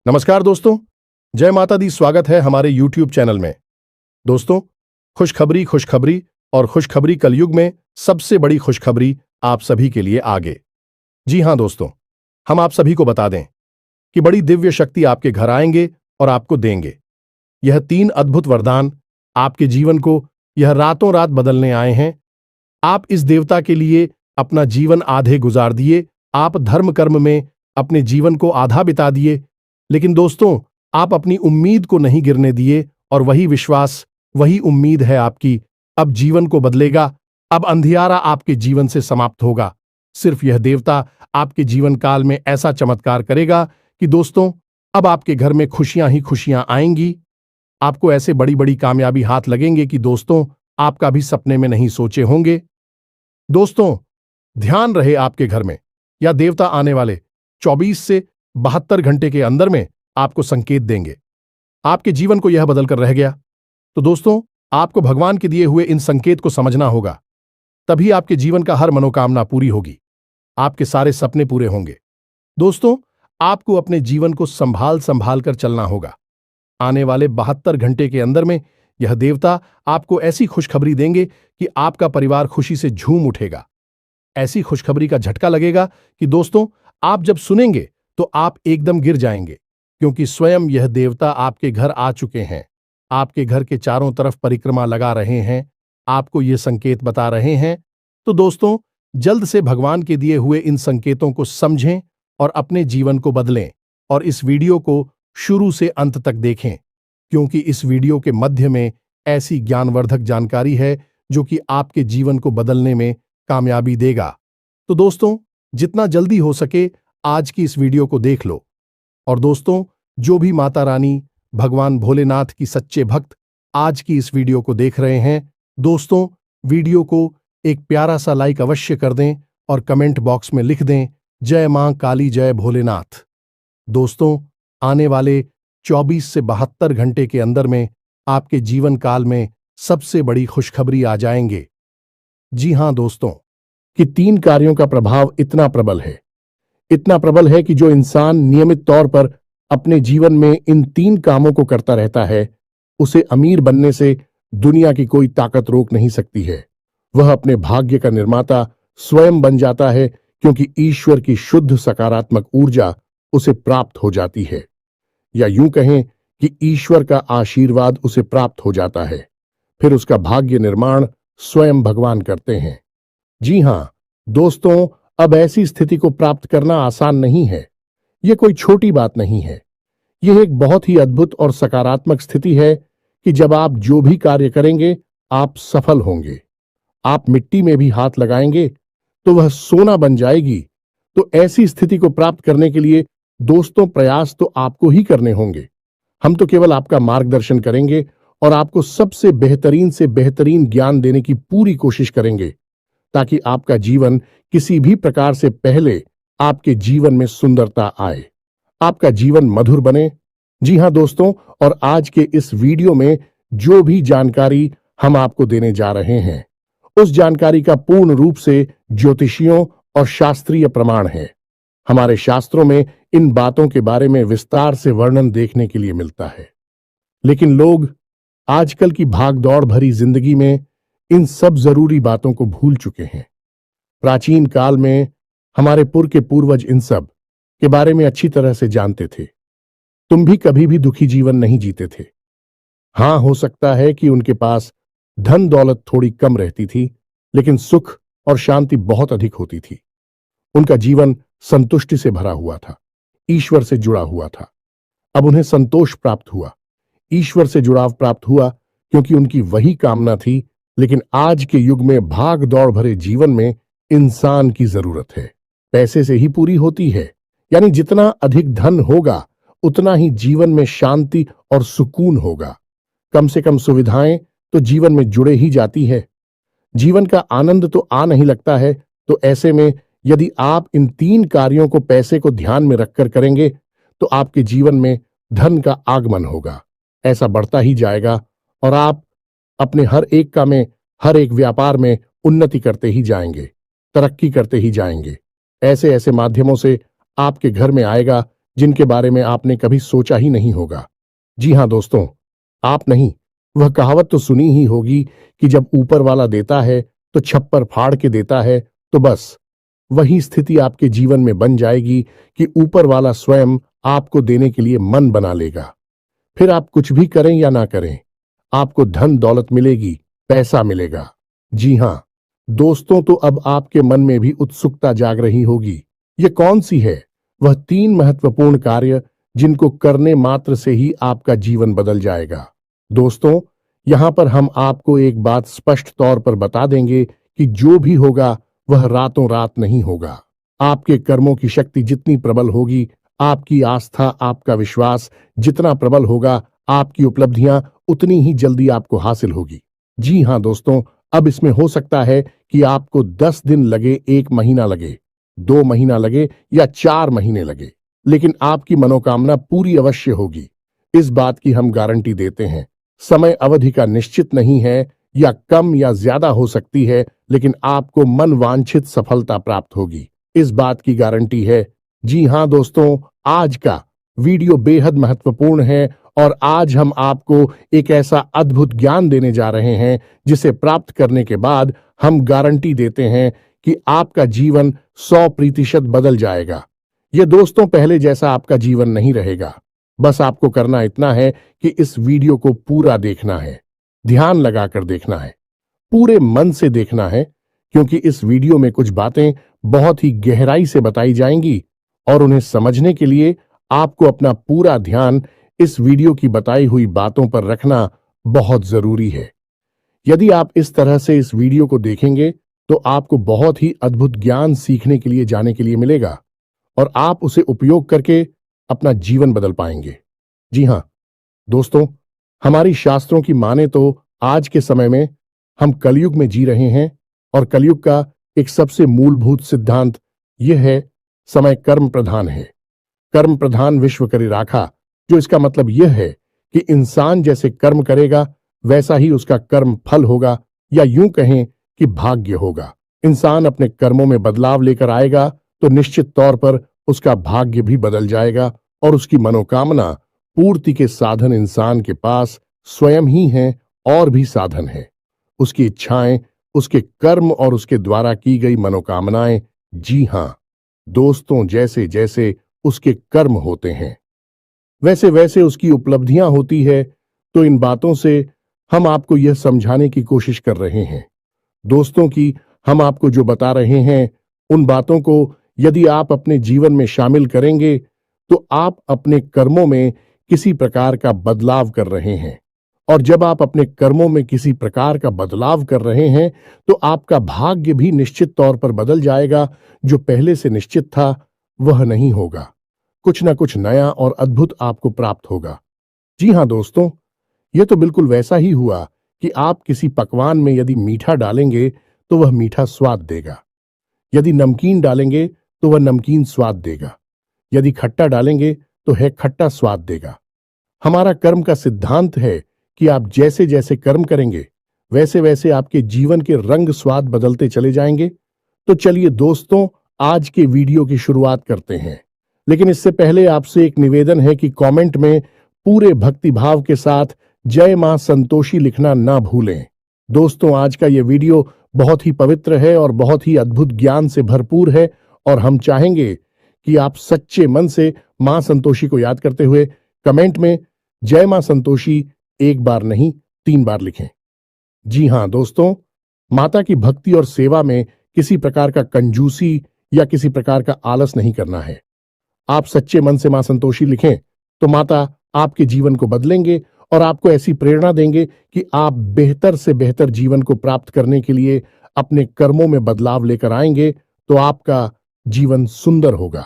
नमस्कार दोस्तों, जय माता दी। स्वागत है हमारे YouTube चैनल में। दोस्तों, खुशखबरी और खुशखबरी कलयुग में सबसे बड़ी खुशखबरी आप सभी के लिए आगे। जी हां दोस्तों, हम आप सभी को बता दें कि बड़ी दिव्य शक्ति आपके घर आएंगे और आपको देंगे। यह 3 अद्भुत वरदान आपके जीवन को यह रातों रात बदलने आए हैं। आप इस देवता के लिए अपना जीवन आधे गुजार दिए, आप धर्म कर्म में अपने जीवन को आधा बिता दिए, लेकिन दोस्तों आप अपनी उम्मीद को नहीं गिरने दिए और वही विश्वास, वही उम्मीद है आपकी, अब जीवन को बदलेगा। अब अंधियारा आपके जीवन से समाप्त होगा। सिर्फ यह देवता आपके जीवन काल में ऐसा चमत्कार करेगा कि दोस्तों अब आपके घर में खुशियां ही खुशियां आएंगी। आपको ऐसे बड़ी बड़ी कामयाबी हाथ लगेंगे कि दोस्तों आपका भी सपने में नहीं सोचे होंगे। दोस्तों ध्यान रहे, आपके घर में या देवता आने वाले 24 से 72 घंटे के अंदर में आपको संकेत देंगे। आपके जीवन को यह बदलकर रह गया, तो दोस्तों आपको भगवान के दिए हुए इन संकेत को समझना होगा। तभी आपके जीवन का हर मनोकामना पूरी होगी, आपके सारे सपने पूरे होंगे। दोस्तों आपको अपने जीवन को संभाल संभाल कर चलना होगा। आने वाले 72 घंटे के अंदर में यह देवता आपको ऐसी खुशखबरी देंगे कि आपका परिवार खुशी से झूम उठेगा। ऐसी खुशखबरी का झटका लगेगा कि दोस्तों आप जब सुनेंगे तो आप एकदम गिर जाएंगे, क्योंकि स्वयं यह देवता आपके घर आ चुके हैं। आपके घर के चारों तरफ परिक्रमा लगा रहे हैं, आपको ये संकेत बता रहे हैं। तो दोस्तों जल्द से भगवान के दिए हुए इन संकेतों को समझें और अपने जीवन को बदलें। और इस वीडियो को शुरू से अंत तक देखें, क्योंकि इस वीडियो के मध्य में ऐसी ज्ञानवर्धक जानकारी है जो कि आपके जीवन को बदलने में कामयाबी देगा। तो दोस्तों जितना जल्दी हो सके आज की इस वीडियो को देख लो। और दोस्तों जो भी माता रानी, भगवान भोलेनाथ की सच्चे भक्त आज की इस वीडियो को देख रहे हैं, दोस्तों वीडियो को एक प्यारा सा लाइक अवश्य कर दें और कमेंट बॉक्स में लिख दें, जय मां काली, जय भोलेनाथ। दोस्तों आने वाले 24 से 72 घंटे के अंदर में आपके जीवन काल में सबसे बड़ी खुशखबरी आ जाएंगे। जी हां दोस्तों, कि 3 कार्यों का प्रभाव इतना प्रबल है कि जो इंसान नियमित तौर पर अपने जीवन में इन 3 कामों को करता रहता है, उसे अमीर बनने से दुनिया की कोई ताकत रोक नहीं सकती है। वह अपने भाग्य का निर्माता स्वयं बन जाता है, क्योंकि ईश्वर की शुद्ध सकारात्मक ऊर्जा उसे प्राप्त हो जाती है, या यूं कहें कि ईश्वर का आशीर्वाद उसे प्राप्त हो जाता है। फिर उसका भाग्य निर्माण स्वयं भगवान करते हैं। जी हां दोस्तों, अब ऐसी स्थिति को प्राप्त करना आसान नहीं है। यह कोई छोटी बात नहीं है। यह एक बहुत ही अद्भुत और सकारात्मक स्थिति है कि जब आप जो भी कार्य करेंगे आप सफल होंगे। आप मिट्टी में भी हाथ लगाएंगे तो वह सोना बन जाएगी। तो ऐसी स्थिति को प्राप्त करने के लिए दोस्तों प्रयास तो आपको ही करने होंगे। हम तो केवल आपका मार्गदर्शन करेंगे और आपको सबसे बेहतरीन से बेहतरीन ज्ञान देने की पूरी कोशिश करेंगे, ताकि आपका जीवन किसी भी प्रकार से पहले आपके जीवन में सुंदरता आए, आपका जीवन मधुर बने। जी हां दोस्तों, और आज के इस वीडियो में जो भी जानकारी हम आपको देने जा रहे हैं, उस जानकारी का पूर्ण रूप से ज्योतिषियों और शास्त्रीय प्रमाण है। हमारे शास्त्रों में इन बातों के बारे में विस्तार से वर्णन देखने के लिए मिलता है, लेकिन लोग आजकल की भागदौड़ भरी जिंदगी में इन सब जरूरी बातों को भूल चुके हैं। प्राचीन काल में हमारे के पूर्वज इन सब के बारे में अच्छी तरह से जानते थे। तुम भी कभी भी दुखी जीवन नहीं जीते थे। हां, हो सकता है कि उनके पास धन दौलत थोड़ी कम रहती थी, लेकिन सुख और शांति बहुत अधिक होती थी। उनका जीवन संतुष्टि से भरा हुआ था, ईश्वर से जुड़ा हुआ था। अब उन्हें संतोष प्राप्त हुआ, ईश्वर से जुड़ाव प्राप्त हुआ, क्योंकि उनकी वही कामना थी। लेकिन आज के युग में भाग दौड़ भरे जीवन में इंसान की जरूरत है, पैसे से ही पूरी होती है। यानी जितना अधिक धन होगा उतना ही जीवन में शांति और सुकून होगा। कम से कम सुविधाएं तो जीवन में जुड़े ही जाती है। जीवन का आनंद तो आ नहीं लगता है। तो ऐसे में यदि आप इन 3 कार्यों को पैसे को ध्यान में रखकर करेंगे तो आपके जीवन में धन का आगमन होगा, ऐसा बढ़ता ही जाएगा और आप अपने हर एक काम में, हर एक व्यापार में उन्नति करते ही जाएंगे, तरक्की करते ही जाएंगे। ऐसे ऐसे माध्यमों से आपके घर में आएगा जिनके बारे में आपने कभी सोचा ही नहीं होगा। जी हाँ दोस्तों, आप नहीं, वह कहावत तो सुनी ही होगी कि जब ऊपर वाला देता है तो छप्पर फाड़ के देता है। तो बस वही स्थिति आपके जीवन में बन जाएगी कि ऊपर वाला स्वयं आपको देने के लिए मन बना लेगा। फिर आप कुछ भी करें या ना करें, आपको धन दौलत मिलेगी, पैसा मिलेगा। जी हाँ दोस्तों, तो अब आपके मन में भी उत्सुकता जाग रही होगी। ये कौन सी है वह 3 महत्वपूर्ण कार्य जिनको करने मात्र से ही आपका जीवन बदल जाएगा। दोस्तों, यहां पर हम आपको एक बात स्पष्ट तौर पर बता देंगे कि जो भी होगा वह रातों रात नहीं होगा। आपके कर्मों की शक्ति जितनी प्रबल होगी, आपकी आस्था, आपका विश्वास जितना प्रबल होगा, आपकी उपलब्धियां उतनी ही जल्दी आपको हासिल होगी। जी हाँ दोस्तों, अब इसमें हो सकता है कि आपको 10 दिन लगे, 1 महीना लगे, 2 महीना लगे या 4 महीने लगे, लेकिन आपकी मनोकामना पूरी अवश्य होगी। इस बात की हम गारंटी देते हैं। समय अवधि का निश्चित नहीं है, या कम या ज्यादा हो सकती है, लेकिन आपको मन वांछित सफलता प्राप्त होगी, इस बात की गारंटी है। जी हाँ दोस्तों, आज का वीडियो बेहद महत्वपूर्ण है और आज हम आपको एक ऐसा अद्भुत ज्ञान देने जा रहे हैं जिसे प्राप्त करने के बाद हम गारंटी देते हैं कि आपका जीवन 100% बदल जाएगा। ये दोस्तों पहले जैसा आपका जीवन नहीं रहेगा। बस आपको करना इतना है कि इस वीडियो को पूरा देखना है, ध्यान लगाकर देखना है, पूरे मन से देखना है, क्योंकि इस वीडियो में कुछ बातें बहुत ही गहराई से बताई जाएंगी और उन्हें समझने के लिए आपको अपना पूरा ध्यान इस वीडियो की बताई हुई बातों पर रखना बहुत जरूरी है। यदि आप इस तरह से इस वीडियो को देखेंगे तो आपको बहुत ही अद्भुत ज्ञान सीखने के लिए, जाने के लिए मिलेगा और आप उसे उपयोग करके अपना जीवन बदल पाएंगे। जी हां दोस्तों, हमारी शास्त्रों की माने तो आज के समय में हम कलयुग में जी रहे हैं और कलयुग का एक सबसे मूलभूत सिद्धांत यह है, समय कर्म प्रधान है। कर्म प्रधान विश्व करी राखा, जो इसका मतलब यह है कि इंसान जैसे कर्म करेगा वैसा ही उसका कर्म फल होगा, या यूं कहें कि भाग्य होगा। इंसान अपने कर्मों में बदलाव लेकर आएगा तो निश्चित तौर पर उसका भाग्य भी बदल जाएगा और उसकी मनोकामना पूर्ति के साधन इंसान के पास स्वयं ही हैं और भी साधन हैं। उसकी इच्छाएं, उसके कर्म और उसके द्वारा की गई मनोकामनाएं। जी हां दोस्तों, जैसे जैसे उसके कर्म होते हैं वैसे वैसे उसकी उपलब्धियां होती है। तो इन बातों से हम आपको यह समझाने की कोशिश कर रहे हैं दोस्तों कि हम आपको जो बता रहे हैं उन बातों को यदि आप अपने जीवन में शामिल करेंगे तो आप अपने कर्मों में किसी प्रकार का बदलाव कर रहे हैं। और जब आप अपने कर्मों में किसी प्रकार का बदलाव कर रहे हैं तो आपका भाग्य भी निश्चित तौर पर बदल जाएगा। जो पहले से निश्चित था वह नहीं होगा, कुछ ना कुछ नया और अद्भुत आपको प्राप्त होगा। जी हां दोस्तों, यह तो बिल्कुल वैसा ही हुआ कि आप किसी पकवान में यदि मीठा डालेंगे तो वह मीठा स्वाद देगा, यदि नमकीन डालेंगे तो वह नमकीन स्वाद देगा, यदि खट्टा डालेंगे तो है खट्टा स्वाद देगा। हमारा कर्म का सिद्धांत है कि आप जैसे जैसे कर्म करेंगे वैसे वैसे आपके जीवन के रंग स्वाद बदलते चले जाएंगे। तो चलिए दोस्तों, आज के वीडियो की शुरुआत करते हैं, लेकिन इससे पहले आपसे एक निवेदन है कि कमेंट में पूरे भक्तिभाव के साथ जय मां संतोषी लिखना ना भूलें। दोस्तों, आज का यह वीडियो बहुत ही पवित्र है और बहुत ही अद्भुत ज्ञान से भरपूर है और हम चाहेंगे कि आप सच्चे मन से मां संतोषी को याद करते हुए कमेंट में जय मां संतोषी 1 बार नहीं 3 बार लिखें। जी हां दोस्तों, माता की भक्ति और सेवा में किसी प्रकार का कंजूसी या किसी प्रकार का आलस नहीं करना है। आप सच्चे मन से मां संतोषी लिखें तो माता आपके जीवन को बदलेंगे और आपको ऐसी प्रेरणा देंगे कि आप बेहतर से बेहतर जीवन को प्राप्त करने के लिए अपने कर्मों में बदलाव लेकर आएंगे तो आपका जीवन सुंदर होगा।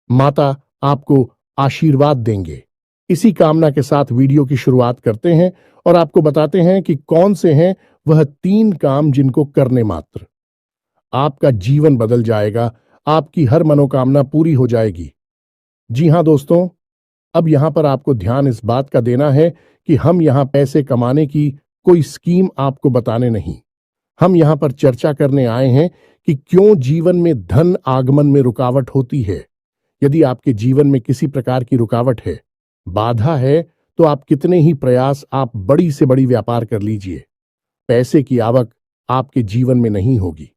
माता आपको आशीर्वाद देंगे। इसी कामना के साथ वीडियो की शुरुआत करते हैं और आपको बताते हैं कि कौन से हैं वह 3 काम जिनको करने मात्र आपका जीवन बदल जाएगा, आपकी हर मनोकामना पूरी हो जाएगी। जी हां दोस्तों, अब यहां पर आपको ध्यान इस बात का देना है कि हम यहां पैसे कमाने की कोई स्कीम आपको बताने नहीं, हम यहां पर चर्चा करने आए हैं कि क्यों जीवन में धन आगमन में रुकावट होती है, यदि आपके जीवन में किसी प्रकार की रुकावट है, बाधा है, तो आप कितने ही प्रयास आप बड़ी से बड़ी व्यापार कर लीजिए, पैसे की आवक आपके जीवन में नहीं होगी।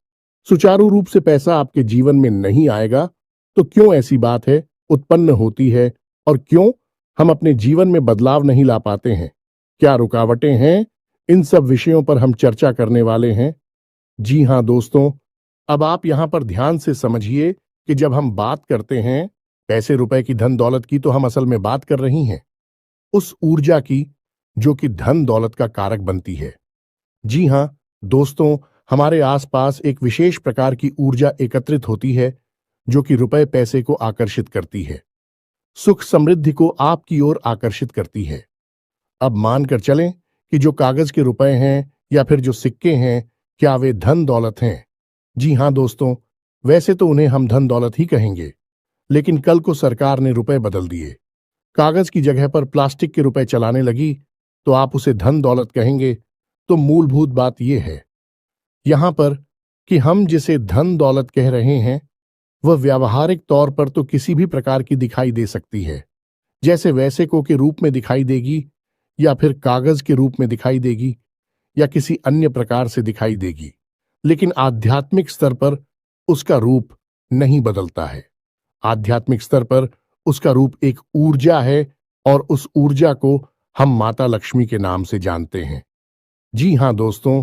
सुचारू रूप से पैसा आपके जीवन में नहीं आएगा, तो क्यों ऐसी बात है उत्पन्न होती है और क्यों हम अपने जीवन में बदलाव नहीं ला पाते हैं? क्या रुकावटें हैं? इन सब विषयों पर हम चर्चा करने वाले हैं। जी हां दोस्तों, अब आप यहां पर ध्यान से समझिए कि जब हम बात करते हैं पैसे रुपए की, धन दौलत की, तो हम असल में बात कर रही हैं उस ऊर्जा की जो कि धन दौलत का कारक बनती है। जी हां दोस्तों, हमारे आसपास एक विशेष प्रकार की ऊर्जा एकत्रित होती है जो कि रुपए पैसे को आकर्षित करती है, सुख समृद्धि को आपकी ओर आकर्षित करती है। अब मानकर चलें कि जो कागज के रुपए हैं या फिर जो सिक्के हैं, क्या वे धन दौलत हैं? जी हां दोस्तों, वैसे तो उन्हें हम धन दौलत ही कहेंगे, लेकिन कल को सरकार ने रुपए बदल दिए, कागज की जगह पर प्लास्टिक के रुपए चलाने लगी, तो आप उसे धन दौलत कहेंगे। तो मूलभूत बात यह है यहां पर कि हम जिसे धन दौलत कह रहे हैं वह व्यावहारिक तौर पर तो किसी भी प्रकार की दिखाई दे सकती है, जैसे वैसेको के रूप में दिखाई देगी, या फिर कागज के रूप में दिखाई देगी, या किसी अन्य प्रकार से दिखाई देगी, लेकिन आध्यात्मिक स्तर पर उसका रूप नहीं बदलता है। आध्यात्मिक स्तर पर उसका रूप एक ऊर्जा है और उस ऊर्जा को हम माता लक्ष्मी के नाम से जानते हैं। जी हां दोस्तों,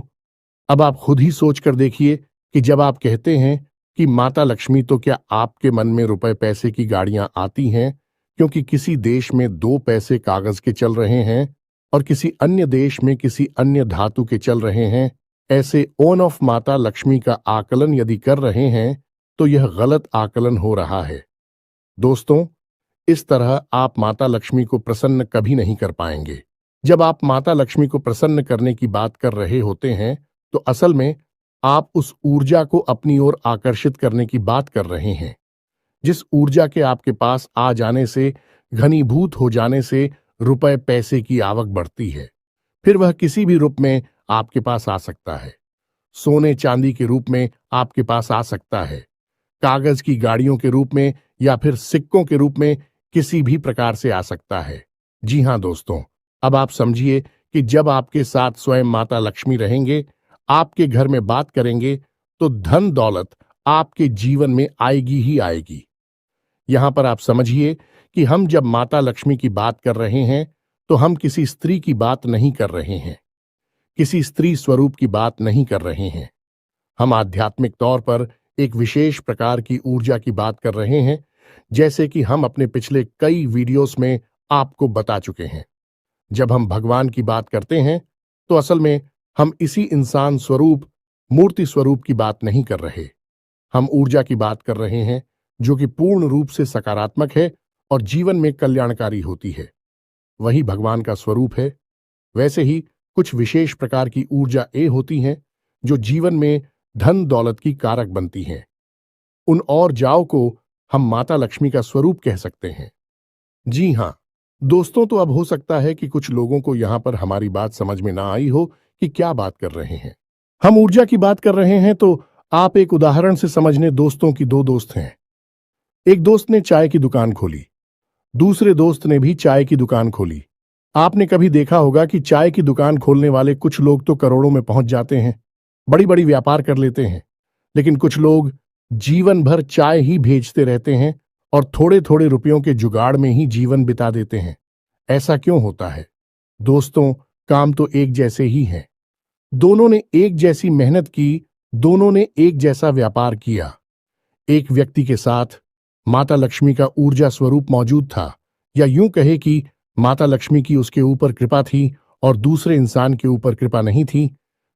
अब आप खुद ही सोच कर देखिए कि जब आप कहते हैं कि माता लक्ष्मी, तो क्या आपके मन में रुपए पैसे की गाड़ियां आती हैं क्योंकि किसी देश में 2 पैसे कागज के चल रहे हैं और किसी अन्य देश में किसी अन्य धातु के चल रहे हैं? ऐसे ओन ऑफ माता लक्ष्मी का आकलन यदि कर रहे हैं तो यह गलत आकलन हो रहा है। दोस्तों, इस तरह आप माता लक्ष्मी को प्रसन्न कभी नहीं कर पाएंगे। जब आप माता लक्ष्मी को प्रसन्न करने की बात कर रहे होते हैं तो असल में आप उस ऊर्जा को अपनी ओर आकर्षित करने की बात कर रहे हैं, जिस ऊर्जा के आपके पास आ जाने से, घनीभूत हो जाने से रुपए पैसे की आवक बढ़ती है। फिर वह किसी भी रूप में आपके पास आ सकता है, सोने चांदी के रूप में आपके पास आ सकता है, कागज की गाड़ियों के रूप में या फिर सिक्कों के रूप में किसी भी प्रकार से आ सकता है। जी हां दोस्तों, अब आप समझिए कि जब आपके साथ स्वयं माता लक्ष्मी रहेंगे, आपके घर में बात करेंगे, तो धन दौलत आपके जीवन में आएगी ही आएगी। यहां पर आप समझिए कि हम जब माता लक्ष्मी की बात कर रहे हैं तो हम किसी स्त्री की बात नहीं कर रहे हैं, किसी स्त्री स्वरूप की बात नहीं कर रहे हैं। हम आध्यात्मिक तौर पर एक विशेष प्रकार की ऊर्जा की बात कर रहे हैं, जैसे कि हम अपने पिछले कई वीडियोस में आपको बता चुके हैं। जब हम भगवान की बात करते हैं तो असल में हम इसी इंसान स्वरूप, मूर्ति स्वरूप की बात नहीं कर रहे। हम ऊर्जा की बात कर रहे हैं जो कि पूर्ण रूप से सकारात्मक है और जीवन में कल्याणकारी होती है। वही भगवान का स्वरूप है। वैसे ही कुछ विशेष प्रकार की ऊर्जा होती हैं जो जीवन में धन दौलत की कारक बनती हैं। उन और जाओ को हम माता लक्ष्मी का स्वरूप कह सकते हैं। जी हां दोस्तों, तो अब हो सकता है कि कुछ लोगों को यहां पर हमारी बात समझ में ना आई हो कि क्या बात कर रहे हैं। हम ऊर्जा की बात कर रहे हैं तो आप एक उदाहरण से समझने। दोस्तों की 2 दोस्त हैं। एक दोस्त ने चाय की दुकान खोली, दूसरे दोस्त ने भी चाय की दुकान खोली। आपने कभी देखा होगा कि चाय की दुकान खोलने वाले कुछ लोग तो करोड़ों में पहुंच जाते हैं, बड़ी बड़ी व्यापार कर लेते हैं, लेकिन कुछ लोग जीवन भर चाय ही भेजते रहते हैं और थोड़े थोड़े रुपयों के जुगाड़ में ही जीवन बिता देते हैं। ऐसा क्यों होता है? दोस्तों, काम तो एक जैसे ही हैं। दोनों ने एक जैसी मेहनत की, दोनों ने एक जैसा व्यापार किया। एक व्यक्ति के साथ माता लक्ष्मी का ऊर्जा स्वरूप मौजूद था, या यूं कहे कि माता लक्ष्मी की उसके ऊपर कृपा थी और दूसरे इंसान के ऊपर कृपा नहीं थी,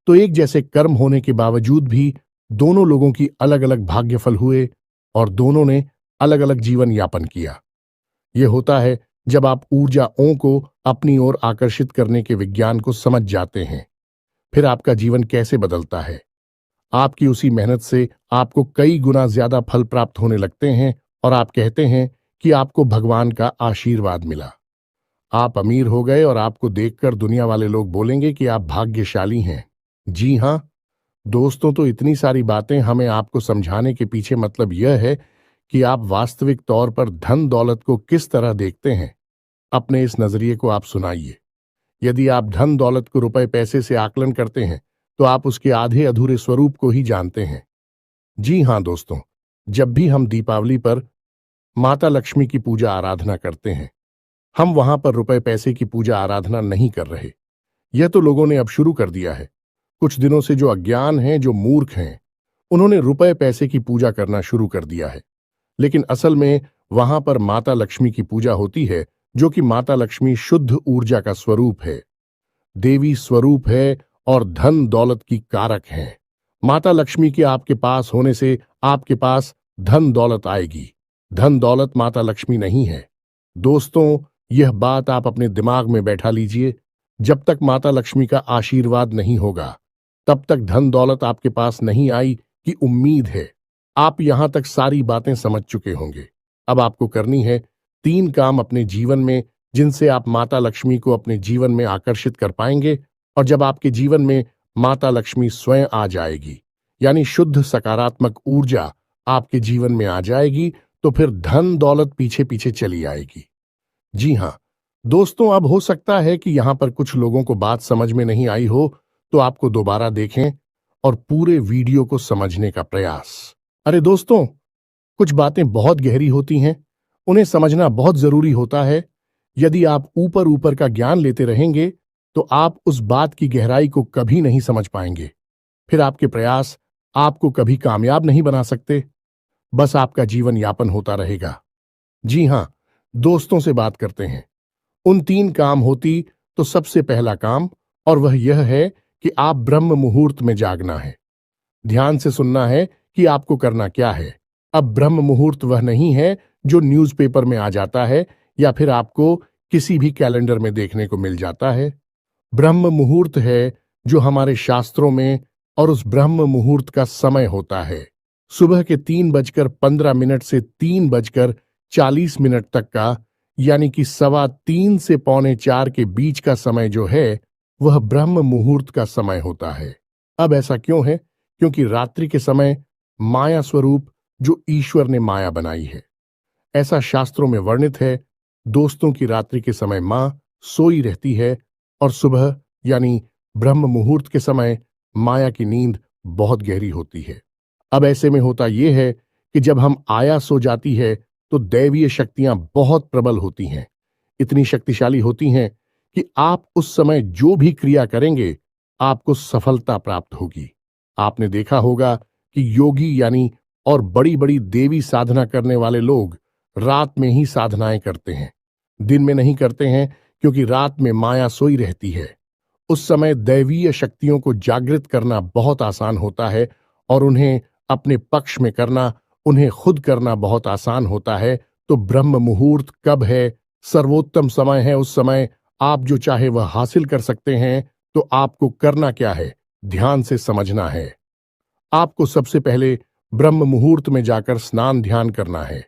तो एक जैसे कर्म होने के बावजूद भी दोनों लोगों की अलग अलग भाग्यफल हुए और दोनों ने अलग अलग जीवन यापन किया। यह होता है जब आप ऊर्जाओं को अपनी ओर आकर्षित करने के विज्ञान को समझ जाते हैं। फिर आपका जीवन कैसे बदलता है। आपकी उसी मेहनत से आपको कई गुना ज्यादा फल प्राप्त होने लगते हैं और आप कहते हैं कि आपको भगवान का आशीर्वाद मिला। आप अमीर हो गए और आपको देखकर दुनिया वाले लोग बोलेंगे कि आप भाग्यशाली हैं। जी हाँ दोस्तों, तो इतनी सारी बातें हमें आपको समझाने के पीछे मतलब यह है कि आप वास्तविक तौर पर धन दौलत को किस तरह देखते हैं। अपने इस नजरिए को आप सुनाइए। यदि आप धन दौलत को रुपए पैसे से आकलन करते हैं तो आप उसके आधे अधूरे स्वरूप को ही जानते हैं। जी हां दोस्तों, जब भी हम दीपावली पर माता लक्ष्मी की पूजा आराधना करते हैं, हम वहां पर रुपए पैसे की पूजा आराधना नहीं कर रहे। यह तो लोगों ने अब शुरू कर दिया है। कुछ दिनों से जो अज्ञान हैं, जो मूर्ख हैं, उन्होंने रुपए पैसे की पूजा करना शुरू कर दिया है। लेकिन असल में वहां पर माता लक्ष्मी की पूजा होती है, जो कि माता लक्ष्मी शुद्ध ऊर्जा का स्वरूप है, देवी स्वरूप है और धन दौलत की कारक है। माता लक्ष्मी के आपके पास होने से आपके पास धन दौलत आएगी। धन दौलत माता लक्ष्मी नहीं है। दोस्तों, यह बात आप अपने दिमाग में बैठा लीजिए। जब तक माता लक्ष्मी का आशीर्वाद नहीं होगा, तब तक धन दौलत आपके पास नहीं आई की उम्मीद है। आप यहां तक सारी बातें समझ चुके होंगे। अब आपको करनी है 3 काम अपने जीवन में, जिनसे आप माता लक्ष्मी को अपने जीवन में आकर्षित कर पाएंगे। और जब आपके जीवन में माता लक्ष्मी स्वयं आ जाएगी, यानी शुद्ध सकारात्मक ऊर्जा आपके जीवन में आ जाएगी, तो फिर धन दौलत पीछे पीछे चली आएगी। जी हां दोस्तों, अब हो सकता है कि यहां पर कुछ लोगों को बात समझ में नहीं आई हो, तो आपको दोबारा देखें और पूरे वीडियो को समझने का प्रयास। अरे दोस्तों, कुछ बातें बहुत गहरी होती हैं, उन्हें समझना बहुत जरूरी होता है। यदि आप ऊपर ऊपर का ज्ञान लेते रहेंगे तो आप उस बात की गहराई को कभी नहीं समझ पाएंगे। फिर आपके प्रयास आपको कभी कामयाब नहीं बना सकते, बस आपका जीवन यापन होता रहेगा। जी हां दोस्तों, से बात करते हैं। उन 3 काम होती तो सबसे पहला काम, और वह यह है कि आप ब्रह्म मुहूर्त में जागना है। ध्यान से सुनना है कि आपको करना क्या है। अब ब्रह्म मुहूर्त वह नहीं है जो न्यूज़पेपर में आ जाता है या फिर आपको किसी भी कैलेंडर में देखने को मिल जाता है। ब्रह्म मुहूर्त है जो हमारे शास्त्रों में, और उस ब्रह्म मुहूर्त का समय होता है सुबह के 3:15 से 3:40 तक का, यानी कि 3:15 से 3:45 के बीच का समय जो है, वह ब्रह्म मुहूर्त का समय होता है। अब ऐसा क्यों है? क्योंकि रात्रि के समय माया स्वरूप जो ईश्वर ने माया बनाई है, ऐसा शास्त्रों में वर्णित है। दोस्तों की रात्रि के समय मां सोई रहती है और सुबह यानी ब्रह्म मुहूर्त के समय माया की नींद बहुत गहरी होती है। अब ऐसे में होता यह है कि जब हम आया सो जाती है तो दैवीय शक्तियां बहुत प्रबल होती हैं, इतनी शक्तिशाली होती हैं कि आप उस समय जो भी क्रिया करेंगे आपको सफलता प्राप्त होगी। आपने देखा होगा कि योगी यानी और बड़ी बड़ी देवी साधना करने वाले लोग रात में ही साधनाएं करते हैं, दिन में नहीं करते हैं, क्योंकि रात में माया सोई रहती है। उस समय दैवीय शक्तियों को जागृत करना बहुत आसान होता है और उन्हें अपने पक्ष में करना, उन्हें खुद करना बहुत आसान होता है। तो ब्रह्म मुहूर्त कब है? सर्वोत्तम समय है। उस समय आप जो चाहे वह हासिल कर सकते हैं। तो आपको करना क्या है? ध्यान से समझना है। आपको सबसे पहले ब्रह्म मुहूर्त में जाकर स्नान ध्यान करना है,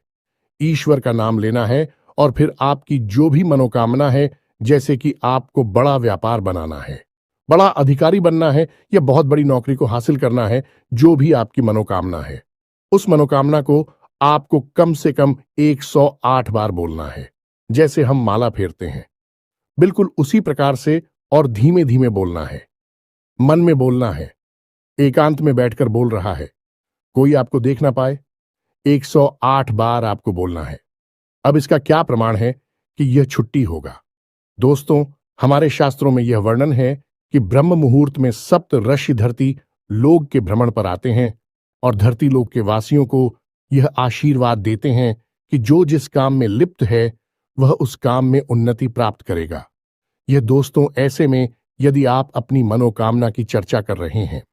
ईश्वर का नाम लेना है और फिर आपकी जो भी मनोकामना है, जैसे कि आपको बड़ा व्यापार बनाना है, बड़ा अधिकारी बनना है या बहुत बड़ी नौकरी को हासिल करना है, जो भी आपकी मनोकामना है, उस मनोकामना को आपको कम से कम 108 बार बोलना है। जैसे हम माला फेरते हैं, बिल्कुल उसी प्रकार से, और धीमे धीमे बोलना है, मन में बोलना है, एकांत में बैठकर बोल रहा है, कोई आपको देख ना पाए। 108 बार आपको बोलना है। अब इसका क्या प्रमाण है कि यह छुट्टी होगा? दोस्तों, हमारे शास्त्रों में यह वर्णन है कि ब्रह्म मुहूर्त में सप्त ऋषि धरती लोक के भ्रमण पर आते हैं और धरती लोक के वासियों को यह आशीर्वाद देते हैं कि जो जिस काम में लिप्त है वह उस काम में उन्नति प्राप्त करेगा। यह दोस्तों ऐसे में यदि आप अपनी मनोकामना की चर्चा कर रहे हैं,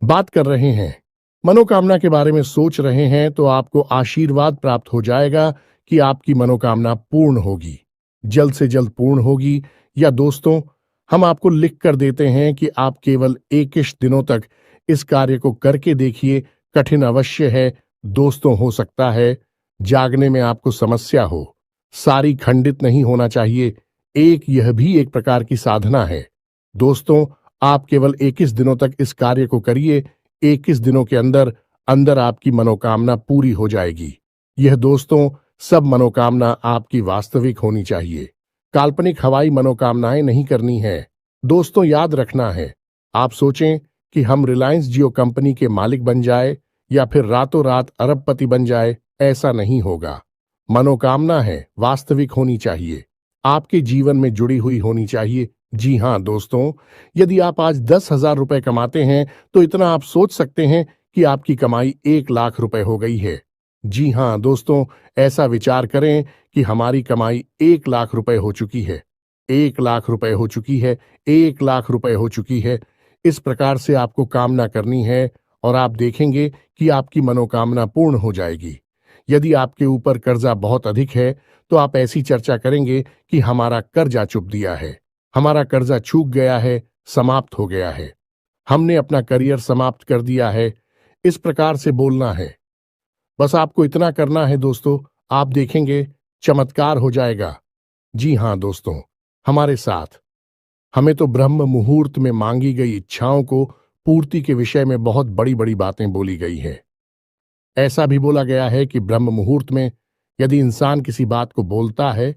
बात कर रहे हैं, मनोकामना के बारे में सोच रहे हैं, तो आपको आशीर्वाद प्राप्त हो जाएगा कि आपकी मनोकामना पूर्ण होगी, जल्द से जल्द पूर्ण होगी। या दोस्तों, हम आपको लिख कर देते हैं कि आप केवल 21 दिनों तक इस कार्य को करके देखिए। कठिन अवश्य है दोस्तों, हो सकता है जागने में आपको समस्या हो, सारी खंडित नहीं होना चाहिए। यह भी एक प्रकार की साधना है। दोस्तों, आप केवल 21 दिनों तक इस कार्य को करिए। 21 दिनों के अंदर अंदर आपकी मनोकामना पूरी हो जाएगी। यह दोस्तों सब मनोकामना आपकी वास्तविक होनी चाहिए। काल्पनिक हवाई मनोकामनाएं नहीं करनी है। दोस्तों याद रखना है, आप सोचें कि हम रिलायंस जियो कंपनी के मालिक बन जाए या फिर रातों रात अरबपति बन जाए, ऐसा नहीं होगा। मनोकामना है वास्तविक होनी चाहिए, आपके जीवन में जुड़ी हुई होनी चाहिए। जी हाँ दोस्तों, यदि आप आज 10,000 रुपए कमाते हैं तो इतना आप सोच सकते हैं कि आपकी कमाई 1,00,000 रुपए हो गई है। जी हाँ दोस्तों, ऐसा विचार करें कि हमारी कमाई 1,00,000 रुपए हो चुकी है, 1,00,000 रुपए हो चुकी है, 1,00,000 रुपए हो चुकी है। इस प्रकार से आपको कामना करनी है और आप देखेंगे कि आपकी मनोकामना पूर्ण हो जाएगी। यदि आपके ऊपर कर्जा बहुत अधिक है तो आप ऐसी चर्चा करेंगे कि हमारा कर्जा चुक दिया है, हमारा कर्जा चूक गया है, समाप्त हो गया है, हमने अपना करियर समाप्त कर दिया है। इस प्रकार से बोलना है। बस आपको इतना करना है दोस्तों, आप देखेंगे चमत्कार हो जाएगा। जी हाँ दोस्तों, हमारे साथ हमें तो ब्रह्म मुहूर्त में मांगी गई इच्छाओं को पूर्ति के विषय में बहुत बड़ी बड़ी बातें बोली गई हैं। ऐसा भी बोला गया है कि ब्रह्म मुहूर्त में यदि इंसान किसी बात को बोलता है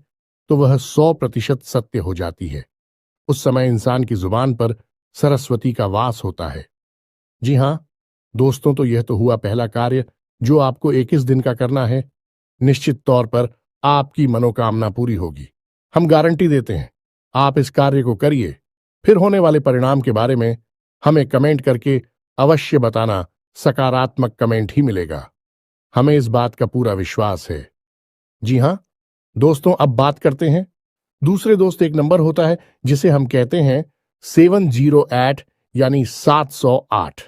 तो वह 100% सत्य हो जाती है। उस समय इंसान की जुबान पर सरस्वती का वास होता है। जी हाँ दोस्तों, तो यह तो हुआ पहला कार्य जो आपको 21 दिन का करना है। निश्चित तौर पर आपकी मनोकामना पूरी होगी, हम गारंटी देते हैं। आप इस कार्य को करिए, फिर होने वाले परिणाम के बारे में हमें कमेंट करके अवश्य बताना। सकारात्मक कमेंट ही मिलेगा, हमें इस बात का पूरा विश्वास है। जी हाँ दोस्तों, अब बात करते हैं दूसरे दोस्त। एक नंबर होता है जिसे हम कहते हैं 708 यानी 708।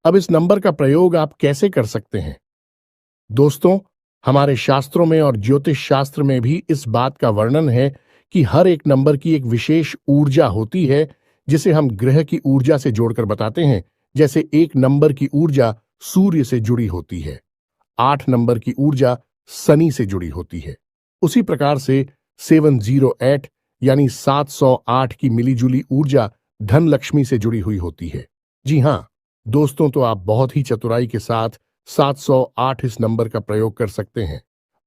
अब इस नंबर का प्रयोग आप कैसे कर सकते हैं दोस्तों? हमारे शास्त्रों में और ज्योतिष शास्त्र में भी इस बात का वर्णन है कि हर एक नंबर की एक विशेष ऊर्जा होती है, जिसे हम ग्रह की ऊर्जा से जोड़कर बताते हैं। जैसे 1 नंबर की ऊर्जा सूर्य से जुड़ी होती है, 8 नंबर की ऊर्जा शनि से जुड़ी होती है। उसी प्रकार से 708 यानी 708 की मिलीजुली ऊर्जा धन लक्ष्मी से जुड़ी हुई होती है। जी हाँ दोस्तों, तो आप बहुत ही चतुराई के साथ 708 इस नंबर का प्रयोग कर सकते हैं।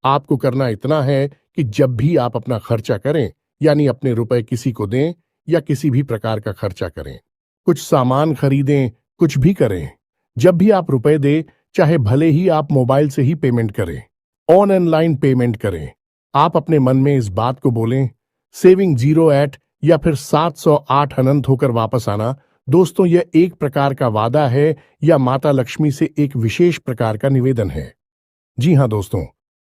आपको करना इतना है कि जब भी आप अपना खर्चा करें, यानी अपने रुपए किसी को दें या किसी भी प्रकार का खर्चा करें, कुछ सामान खरीदें, कुछ भी करें, जब भी आप रुपए दें, चाहे भले ही आप मोबाइल से ही पेमेंट करें, ऑनलाइन पेमेंट करें, आप अपने मन में इस बात को बोलें, सेविंग 08 या फिर 708 अनंत होकर वापस आना। दोस्तों, यह एक प्रकार का वादा है या माता लक्ष्मी से एक विशेष प्रकार का निवेदन है। जी हाँ दोस्तों,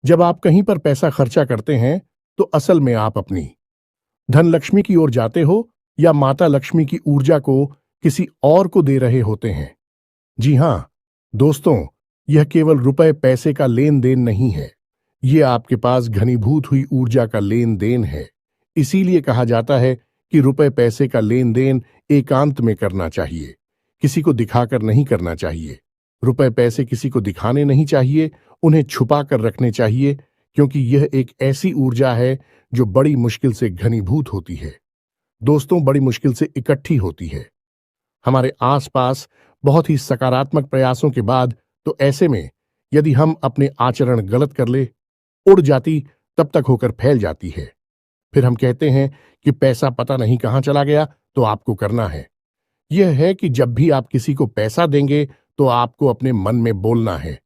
जब आप कहीं पर पैसा खर्चा करते हैं तो असल में आप अपनी धन लक्ष्मी की ओर जाते हो या माता लक्ष्मी की ऊर्जा को किसी और को दे रहे होते हैं। जी हाँ दोस्तों, यह केवल रुपए पैसे का लेन देन नहीं है, यह आपके पास घनीभूत हुई ऊर्जा का लेन देन है। इसीलिए कहा जाता है कि रुपए पैसे का लेन देन एकांत में करना चाहिए, किसी को दिखाकर नहीं करना चाहिए। रुपए पैसे किसी को दिखाने नहीं चाहिए, उन्हें छुपा कर रखने चाहिए, क्योंकि यह एक ऐसी ऊर्जा है जो बड़ी मुश्किल से घनीभूत होती है। दोस्तों, बड़ी मुश्किल से इकट्ठी होती है हमारे आसपास बहुत ही सकारात्मक प्रयासों के बाद। तो ऐसे में यदि हम अपने आचरण गलत कर ले, उड़ जाती तब तक होकर फैल जाती है। फिर हम कहते हैं कि पैसा पता नहीं कहां चला गया। तो आपको करना है यह है कि जब भी आप किसी को पैसा देंगे तो आपको अपने मन में बोलना है,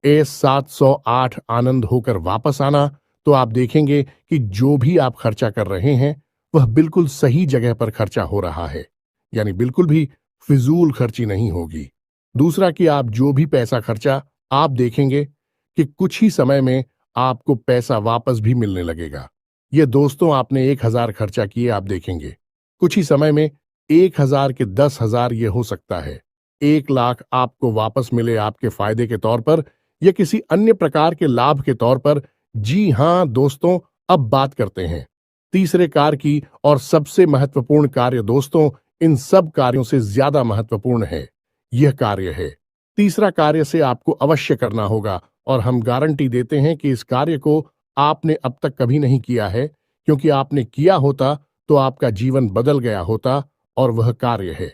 ए 708 आनंद होकर वापस आना। तो आप देखेंगे कि जो भी आप खर्चा कर रहे हैं वह बिल्कुल सही जगह पर खर्चा हो रहा है, यानी बिल्कुल भी फिजूल खर्ची नहीं होगी। दूसरा कि आप जो भी पैसा खर्चा, आप देखेंगे कि कुछ ही समय में आपको पैसा वापस भी मिलने लगेगा। ये दोस्तों, आपने 1,000 खर्चा किए, आप देखेंगे कुछ ही समय में 1,000 के 10,000 ये हो सकता है 1,00,000 आपको वापस मिले आपके फायदे के तौर पर या किसी अन्य प्रकार के लाभ के तौर पर। जी हां दोस्तों, अब बात करते हैं तीसरे कार्य की, और सबसे महत्वपूर्ण कार्य दोस्तों, इन सब कार्यों से ज्यादा महत्वपूर्ण है। यह कार्य है, तीसरा कार्य से आपको अवश्य करना होगा, और हम गारंटी देते हैं कि इस कार्य को आपने अब तक कभी नहीं किया है, क्योंकि आपने किया होता तो आपका जीवन बदल गया होता। और वह कार्य है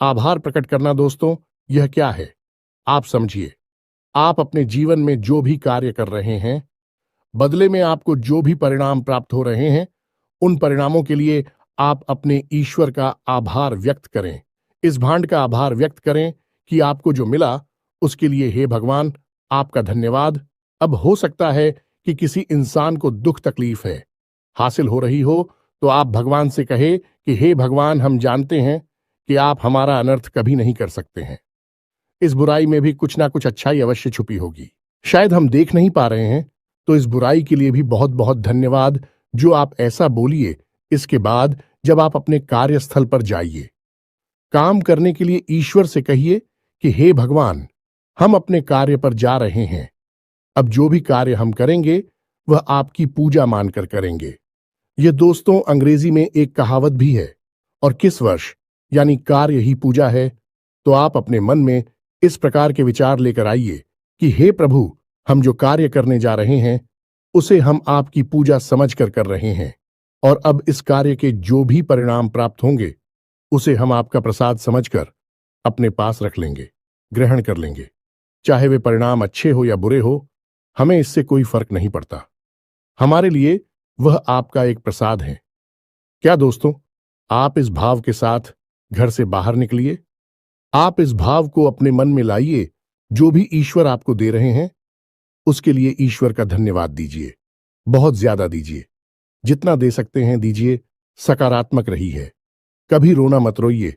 आभार प्रकट करना। दोस्तों, यह क्या है आप समझिए। आप अपने जीवन में जो भी कार्य कर रहे हैं, बदले में आपको जो भी परिणाम प्राप्त हो रहे हैं, उन परिणामों के लिए आप अपने ईश्वर का आभार व्यक्त करें। इस भांड का आभार व्यक्त करें कि आपको जो मिला उसके लिए हे भगवान आपका धन्यवाद। अब हो सकता है कि किसी इंसान को दुख तकलीफ है हासिल हो रही हो, तो आप भगवान से कहे कि हे भगवान, हम जानते हैं कि आप हमारा अनर्थ कभी नहीं कर सकते हैं। इस बुराई में भी कुछ ना कुछ अच्छाई अवश्य छुपी होगी, शायद हम देख नहीं पा रहे हैं। तो इस बुराई के लिए भी बहुत बहुत धन्यवाद जो आप ऐसा बोलिए। इसके बाद जब आप अपने कार्यस्थल पर जाइए, काम करने के लिए ईश्वर से कहिए कि हे भगवान, हम अपने कार्य पर जा रहे हैं। अब जो भी कार्य हम करेंगे वह आपकी पूजा मानकर करेंगे। यह दोस्तों अंग्रेजी में एक कहावत भी है, और किस वर्ष यानी कार्य ही पूजा है। तो आप अपने मन में इस प्रकार के विचार लेकर आइए कि हे प्रभु, हम जो कार्य करने जा रहे हैं उसे हम आपकी पूजा समझकर कर रहे हैं, और अब इस कार्य के जो भी परिणाम प्राप्त होंगे उसे हम आपका प्रसाद समझकर अपने पास रख लेंगे, ग्रहण कर लेंगे। चाहे वे परिणाम अच्छे हो या बुरे हो, हमें इससे कोई फर्क नहीं पड़ता। हमारे लिए वह आपका एक प्रसाद है। क्या दोस्तों, आप इस भाव के साथ घर से बाहर निकलिए। आप इस भाव को अपने मन में लाइए। जो भी ईश्वर आपको दे रहे हैं उसके लिए ईश्वर का धन्यवाद दीजिए, बहुत ज्यादा दीजिए। जितना दे सकते हैं दीजिए। सकारात्मक रही है, कभी रोना मत रोइए।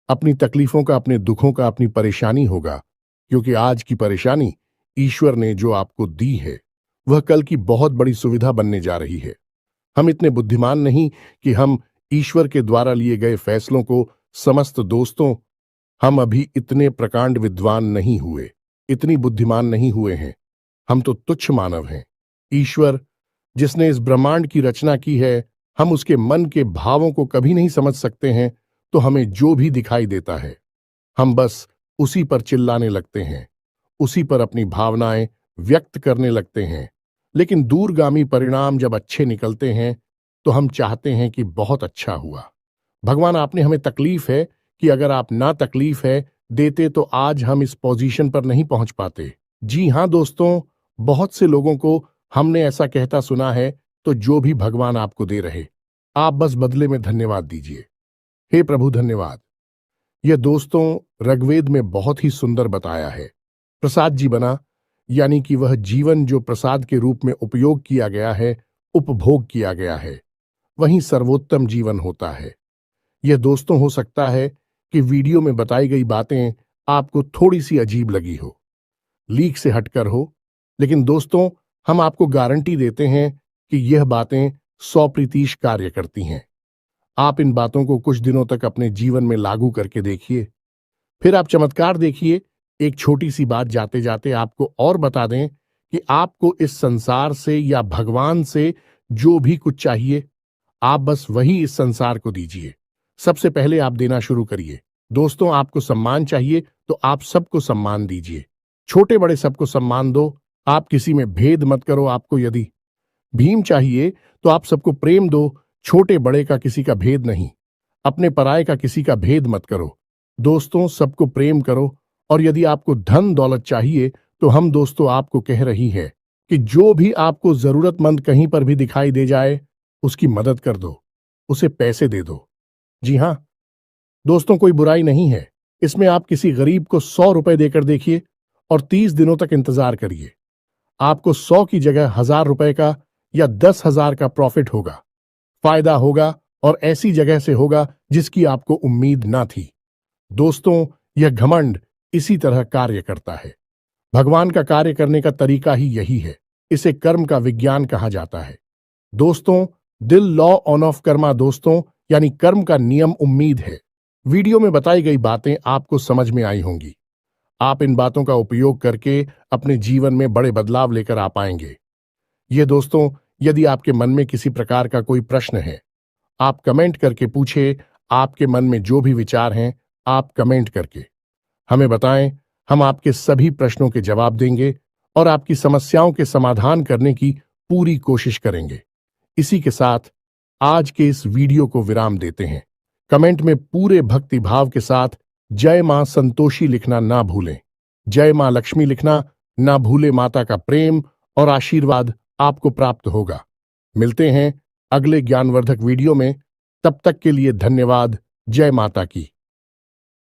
अपनी तकलीफों का, अपने दुखों का, अपनी परेशानी होगा, क्योंकि आज की परेशानी ईश्वर ने जो आपको दी है वह कल की बहुत बड़ी सुविधा बनने जा रही है। हम इतने बुद्धिमान नहीं कि हम ईश्वर के द्वारा लिए गए फैसलों को समस्त दोस्तों, हम अभी इतने प्रकांड विद्वान नहीं हुए, इतनी बुद्धिमान नहीं हुए हैं। हम तो तुच्छ मानव हैं। ईश्वर जिसने इस ब्रह्मांड की रचना की है, हम उसके मन के भावों को कभी नहीं समझ सकते हैं। तो हमें जो भी दिखाई देता है हम बस उसी पर चिल्लाने लगते हैं, उसी पर अपनी भावनाएं व्यक्त करने लगते हैं। लेकिन दूरगामी परिणाम जब अच्छे निकलते हैं तो हम चाहते हैं कि बहुत अच्छा हुआ। भगवान, आपने हमें तकलीफ है कि अगर आप ना तकलीफ है देते तो आज हम इस पोजीशन पर नहीं पहुंच पाते। जी हां दोस्तों, बहुत से लोगों को हमने ऐसा कहता सुना है। तो जो भी भगवान आपको दे रहे, आप बस बदले में धन्यवाद दीजिए। हे प्रभु धन्यवाद। यह दोस्तों ऋग्वेद में बहुत ही सुंदर बताया है। प्रसाद जी बना, यानी कि वह जीवन जो प्रसाद के रूप में उपयोग किया गया है, उपभोग किया गया है, वही सर्वोत्तम जीवन होता है। यह दोस्तों हो सकता है कि वीडियो में बताई गई बातें आपको थोड़ी सी अजीब लगी हो, लीक से हटकर हो, लेकिन दोस्तों हम आपको गारंटी देते हैं कि यह बातें 100% कार्य करती हैं। आप इन बातों को कुछ दिनों तक अपने जीवन में लागू करके देखिए, फिर आप चमत्कार देखिए। एक छोटी सी बात जाते जाते आपको और बता दें कि आपको इस संसार से या भगवान से जो भी कुछ चाहिए, आप बस वही इस संसार को दीजिए। सबसे पहले आप देना शुरू करिए। दोस्तों, आपको सम्मान चाहिए तो आप सबको सम्मान दीजिए। छोटे बड़े सबको सम्मान दो। आप किसी में भेद मत करो। आपको यदि भीम चाहिए तो आप सबको प्रेम दो। छोटे बड़े का किसी का भेद नहीं, अपने पराये का किसी का भेद मत करो। दोस्तों, सबको प्रेम करो। और यदि आपको धन दौलत चाहिए तो हम दोस्तों आपको कह रही है कि जो भी आपको जरूरतमंद कहीं पर भी दिखाई दे जाए उसकी मदद कर दो, उसे पैसे दे दो। जी हां दोस्तों, कोई बुराई नहीं है इसमें। आप किसी गरीब को 100 रुपए देकर देखिए और 30 दिनों तक इंतजार करिए। आपको 100 की जगह 1000 रुपए का या 10,000 का प्रॉफिट होगा, फायदा होगा, और ऐसी जगह से होगा जिसकी आपको उम्मीद ना थी। दोस्तों, यह घमंड इसी तरह कार्य करता है। भगवान का कार्य करने का तरीका ही यही है। इसे कर्म का विज्ञान कहा जाता है। दोस्तों, दिल लॉ ऑन ऑफ कर्मा दोस्तों, यानी कर्म का नियम उम्मीद है। वीडियो में बताई गई बातें आपको समझ में आई होंगी। आप इन बातों का उपयोग करके अपने जीवन में बड़े बदलाव लेकर आ पाएंगे। ये दोस्तों, यदि आपके मन में किसी प्रकार का कोई प्रश्न है, आप कमेंट करके पूछे। आपके मन में जो भी विचार हैं, आप कमेंट करके हमें बताएं। हम आपके सभी प्रश्नों के जवाब देंगे और आपकी समस्याओं के समाधान करने की पूरी कोशिश करेंगे। इसी के साथ आज के इस वीडियो को विराम देते हैं। कमेंट में पूरे भक्ति भाव के साथ जय मां संतोषी लिखना ना भूलें। जय मां लक्ष्मी लिखना ना भूले माता का प्रेम और आशीर्वाद आपको प्राप्त होगा। मिलते हैं अगले ज्ञानवर्धक वीडियो में। तब तक के लिए धन्यवाद। जय माता की।